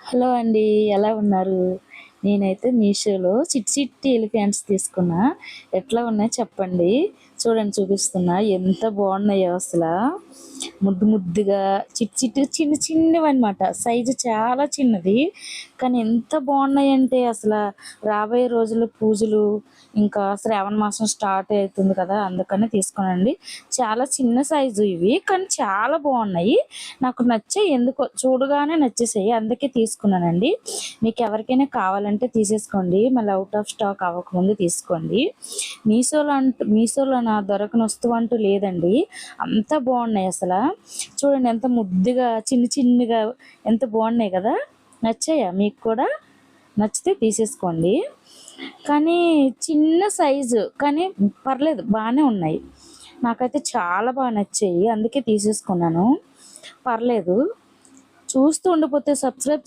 Hello అండి. ఎలా ఉన్నారు? నేనైతే మీషోలో చిట్టి చిట్టి ఎలిఫెంట్స్ తీసుకున్నా. ఎట్లా ఉన్నాయో చెప్పండి. చూడండి చూపిస్తున్నా. ఎంత బాగున్నాయో అసలా. ముద్దు ముద్దుగా చిట్టి చిట్టి చిన్న చిన్నవన్నమాట. సైజు చాలా చిన్నది. కానీ ఎంత బాగున్నాయంటే అసల రాబోయే రోజుల్లో పూజలు ఇంకా శ్రావణ మాసం స్టార్ట్ అవుతుంది కదా! అందుకని తీసుకున్నానండి. చాలా చిన్న సైజు ఇవి. కానీ చాలా బాగున్నాయి. నాకు నచ్చాయి ఎందుకో చూడగానే నచ్చేసాయి. అందుకే తీసుకున్నానండి. మీకు ఎవరికైనా కావాలంటే తీసేసుకోండి. మళ్ళీ ఔట్ ఆఫ్ స్టాక్ అవ్వకముందు తీసుకోండి. మీషోలో నా దొరకని వస్తువు అంటూ లేదండి. అంతా బాగున్నాయి అసల. చూడండి ఎంత ముద్దుగా చిన్ని చిన్నగా ఎంత బాగున్నాయి కదా! నచ్చాయా మీకు కూడా? నచ్చితే తీసేసుకోండి. కానీ చిన్న సైజు కానీ పర్లేదు బాగానే ఉన్నాయి. నాకైతే చాలా బాగా నచ్చాయి. అందుకే తీసేసుకున్నాను. పర్లేదు. చూస్తూ ఉండిపోతే సబ్స్క్రైబ్